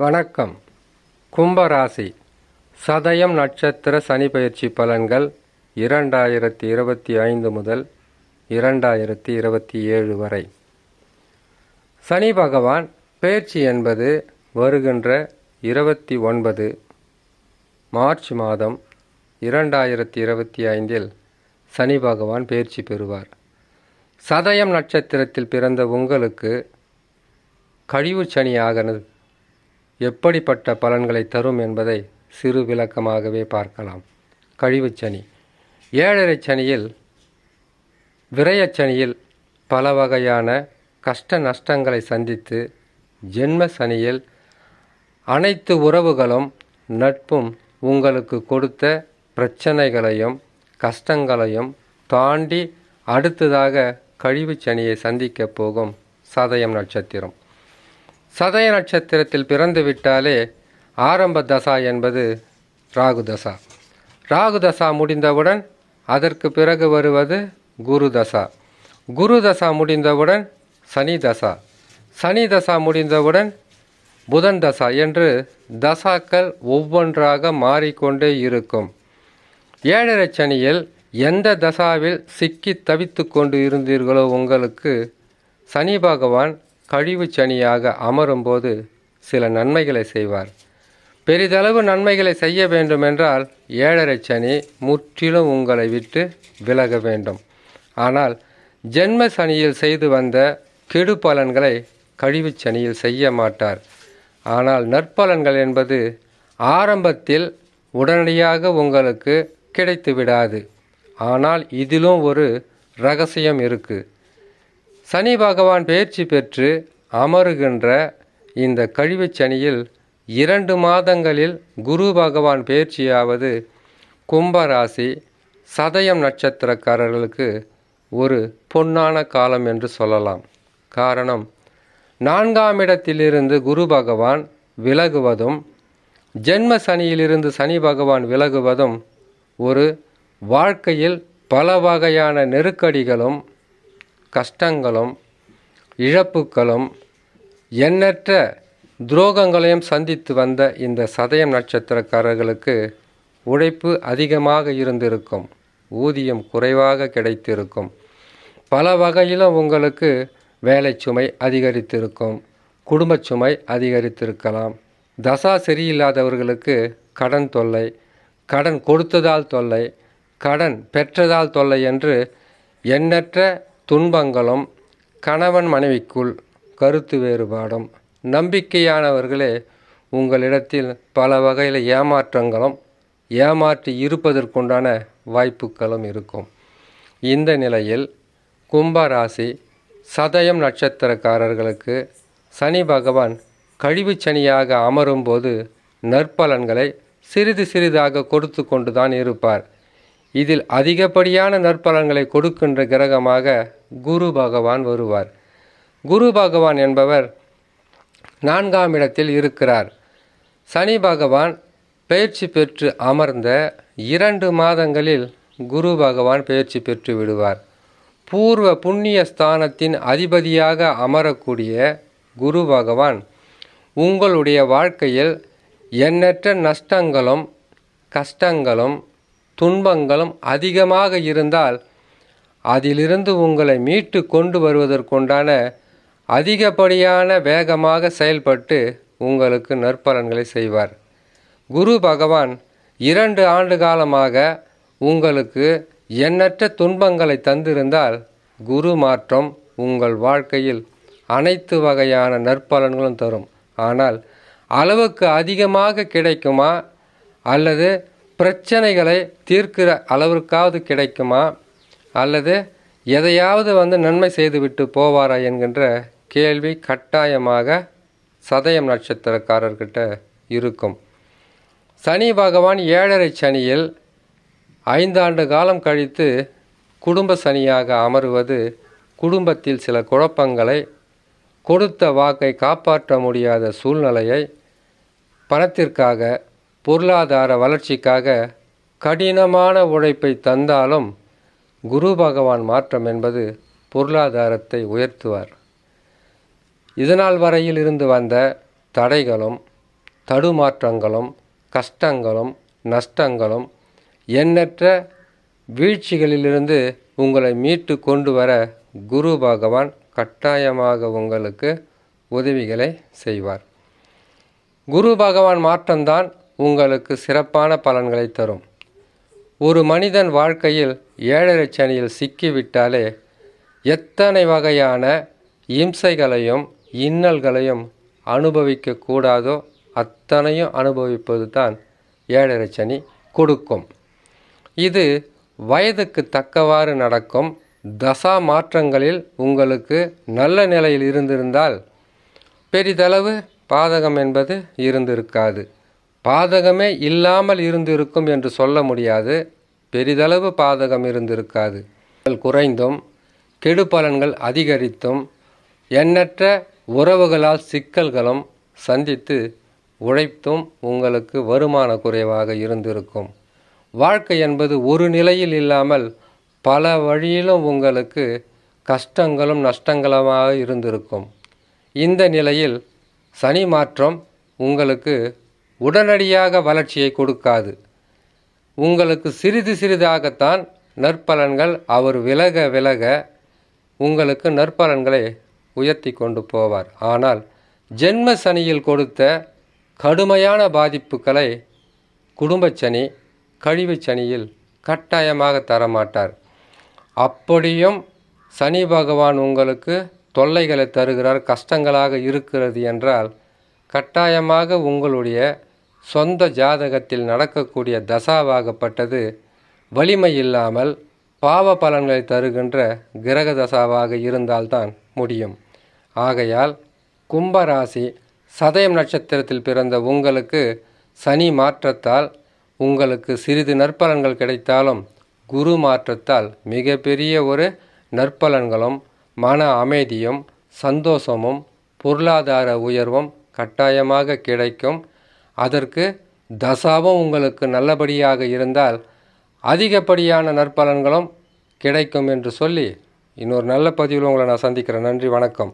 வணக்கம். கும்பராசி சதயம் நட்சத்திர சனி பயிற்சி பலன்கள் 2025 முதல் 2027 வரை. சனி பகவான் பயிற்சி என்பது வருகின்ற 29 மார்ச் மாதம் 2025 சனி பகவான் பயிற்சி பெறுவார். சதயம் நட்சத்திரத்தில் பிறந்த உங்களுக்கு கழிவு சனியாகனது எப்படிப்பட்ட பலன்களை தரும் என்பதை சிறு விளக்கமாகவே பார்க்கலாம். கழிவுச்சனி, ஏழரை சனியில், விரயச்சனியில் பல வகையான கஷ்ட நஷ்டங்களை சந்தித்து, ஜென்ம சனியில் அனைத்து உறவுகளும் நட்பும் உங்களுக்கு கொடுத்த பிரச்சனைகளையும் கஷ்டங்களையும் தாண்டி அடுத்ததாக கழிவுச்சனியை சந்திக்கப் போகும் சதயம் நட்சத்திரம். சதய நட்சத்திரத்தில் பிறந்து விட்டாலே ஆரம்ப தசா என்பது ராகு தசா. ராகு தசா முடிந்தவுடன் அதற்கு பிறகு வருவது குரு தசா. குரு தசா முடிந்தவுடன் சனி தசா. சனி தசா முடிந்தவுடன் புதன் தசா என்று தசாக்கள் ஒவ்வொன்றாக மாறிக்கொண்டே இருக்கும். ஏழரை சனியில் எந்த தசாவில் சிக்கி தவித்து கொண்டு இருந்தீர்களோ உங்களுக்கு சனி பகவான் கழிவு சனியாக அமரும்போது சில நன்மைகளை செய்வார். பெரிதளவு நன்மைகளை செய்ய வேண்டுமென்றால் ஏழரை சனி முற்றிலும் உங்களை விட்டு விலக வேண்டும். ஆனால் ஜென்ம சனியில் செய்து வந்த கெடு பலன்களை கழிவு சனியில் செய்ய மாட்டார். ஆனால் நற்பலன்கள் என்பது ஆரம்பத்தில் உடனடியாக உங்களுக்கு கிடைத்து விடாது. ஆனால் இதிலும் ஒரு இரகசியம் இருக்குது. சனி பகவான் பயிற்சி பெற்று அமருகின்ற இந்த கழிவு சனியில் 2 மாதங்களில் குரு பகவான் பயிற்சியாவது கும்பராசி சதயம் நட்சத்திரக்காரர்களுக்கு ஒரு பொன்னான காலம் என்று சொல்லலாம். காரணம், 4ஆம் இடத்திலிருந்து குரு பகவான் விலகுவதும் ஜென்ம சனியிலிருந்து சனி பகவான் விலகுவதும் ஒரு வாழ்க்கையில் பல வகையான நெருக்கடிகளும் கஷ்டங்களும் இழப்புகளும் எண்ணற்ற துரோகங்களையும் சந்தித்து வந்த இந்த சதயம் நட்சத்திரக்காரர்களுக்கு உழைப்பு அதிகமாக இருந்திருக்கும், ஊதியம் குறைவாக கிடைத்திருக்கும், பல வகையிலும் உங்களுக்கு வேலை சுமை அதிகரித்திருக்கும், குடும்ப சுமை அதிகரித்திருக்கலாம். தசா சரியில்லாதவர்களுக்கு கடன் தொல்லை, கடன் கொடுத்ததால் தொல்லை, கடன் பெற்றதால் தொல்லை என்று எண்ணற்ற துன்பங்களும், கணவன் மனைவிக்குள் கருத்து வேறுபாடும், நம்பிக்கையானவர்களே உங்களிடத்தில் பல வகையில் ஏமாற்றங்களும் ஏமாற்றி இருப்பதற்குண்டான வாய்ப்புகளும் இருக்கும். இந்த நிலையில் கும்பராசி சதயம் நட்சத்திரக்காரர்களுக்கு சனி பகவான் கழிவு சனியாக அமரும்போது நற்பலன்களை சிறிது சிறிதாக கொடுத்து கொண்டுதான் இருப்பார். இதில் அதிகப்படியான நற்பலன்களை கொடுக்கின்ற கிரகமாக குரு பகவான் வருவார். குரு பகவான் என்பவர் 4ஆம் இடத்தில் இருக்கிறார். சனி பகவான் பயிற்சி பெற்று அமர்ந்த 2 மாதங்களில் குரு பகவான் பயிற்சி பெற்று விடுவார். பூர்வ புண்ணிய ஸ்தானத்தின் அதிபதியாக அமரக்கூடிய குரு பகவான் உங்களுடைய வாழ்க்கையில் எண்ணற்ற நஷ்டங்களும் கஷ்டங்களும் துன்பங்களும் அதிகமாக இருந்தால் அதிலிருந்து உங்களை மீட்டு கொண்டு வருவதற்குண்டான அதிகப்படியான வேகமாக செயல்பட்டு உங்களுக்கு நற்பலன்களை செய்வார். குரு பகவான் 2 ஆண்டு காலமாக உங்களுக்கு எண்ணற்ற துன்பங்களை தந்திருந்தால் குரு மாற்றம் உங்கள் வாழ்க்கையில் அனைத்து வகையான நற்பலன்களும் தரும். ஆனால் அளவுக்கு அதிகமாக கிடைக்குமா அல்லது பிரச்சனைகளை தீர்க்கிற அளவிற்காவது கிடைக்குமா அல்லது எதையாவது நன்மை செய்துவிட்டு போவாரா என்கின்ற கேள்வி கட்டாயமாக சதயம் நட்சத்திரக்காரர்கிட்ட இருக்கும். சனி பகவான் ஏழரை சனியில் 5 ஆண்டு காலம் கழித்து குடும்ப சனியாக அமருவது குடும்பத்தில் சில குழப்பங்களை, கொடுத்த வாக்கை காப்பாற்ற முடியாத சூழ்நிலையை, பணத்திற்காக பொருளாதார வளர்ச்சிக்காக கடினமான உழைப்பை தந்தாலும் குரு பகவான் மாற்றம் என்பது பொருளாதாரத்தை உயர்த்துவார். இதனால் வரையில் இருந்து வந்த தடைகளும் தடுமாற்றங்களும் கஷ்டங்களும் நஷ்டங்களும் எண்ணற்ற வீழ்ச்சிகளிலிருந்து உங்களை மீட்டு கொண்டு வர குரு பகவான் கட்டாயமாக உங்களுக்கு உதவிகளை செய்வார். குரு பகவான் மாற்றம்தான் உங்களுக்கு சிறப்பான பலன்களை தரும். ஒரு மனிதன் வாழ்க்கையில் 7.5 சனியில் சிக்கிவிட்டாலே எத்தனை வகையான இம்சைகளையும் இன்னல்களையும் அனுபவிக்க கூடாதோ அத்தனையும் அனுபவிப்பது தான் 7.5 சனி கொடுக்கும். இது வயதுக்கு தக்கவாறு நடக்கும். தசா மாற்றங்களில் உங்களுக்கு நல்ல நிலையில் இருந்திருந்தால் பெரிதளவு பாதகம் என்பது இருந்திருக்காது. பாதகமே இல்லாமல் இருந்திருக்கும் என்று சொல்ல முடியாது. பெரிதளவு பாதகம் இருந்திருக்காது. குறைந்தும் கெடு பலன்கள் அதிகரித்தும் எண்ணற்ற உறவுகளால் சிக்கல்களும் சந்தித்து உழைத்தும் உங்களுக்கு வருமான குறைவாக இருந்திருக்கும். வாழ்க்கை என்பது ஒரு நிலையில் இல்லாமல் பல வழியிலும் உங்களுக்கு கஷ்டங்களும் நஷ்டங்களுமாக இருந்திருக்கும். இந்த நிலையில் சனி மாற்றம் உங்களுக்கு உடனடியாக வளர்ச்சியை கொடுக்காது. உங்களுக்கு சிறிது சிறிதாகத்தான் நற்பலன்கள் அவர் விலக விலக உங்களுக்கு நற்பலன்களை உயர்த்தி கொண்டு போவார். ஆனால் ஜென்ம சனியில் கொடுத்த கடுமையான பாதிப்புகளை குடும்பச்சனி கழிவு சனியில் கட்டாயமாக தரமாட்டார். அப்படியும் சனி பகவான் உங்களுக்கு தொல்லைகளை தருகிறார், கஷ்டங்களாக இருக்கிறது என்றால் கட்டாயமாக உங்களுடைய சொந்த ஜாதகத்தில் நடக்கக்கூடிய தசாவாகப்பட்டது வலிமை இல்லாமல் பாவ பலன்களை தருகின்ற கிரக தசாவாக இருந்தால்தான் முடியும். ஆகையால் கும்பராசி சதயம் நட்சத்திரத்தில் பிறந்த உங்களுக்கு சனி மாற்றத்தால் உங்களுக்கு சிறிது நற்பலன்கள் கிடைத்தாலும் குரு மாற்றத்தால் மிகப்பெரிய ஒரு நற்பலன்களும் மன அமைதியும் சந்தோஷமும் பொருளாதார உயர்வும் கட்டாயமாக கிடைக்கும். அதற்கு தசாவும் உங்களுக்கு நல்லபடியாக இருந்தால் அதிகப்படியான நற்பலன்களும் கிடைக்கும் என்று சொல்லி இன்னொரு நல்ல பதிவில் உங்களை நான் சந்திக்கிறேன். நன்றி, வணக்கம்.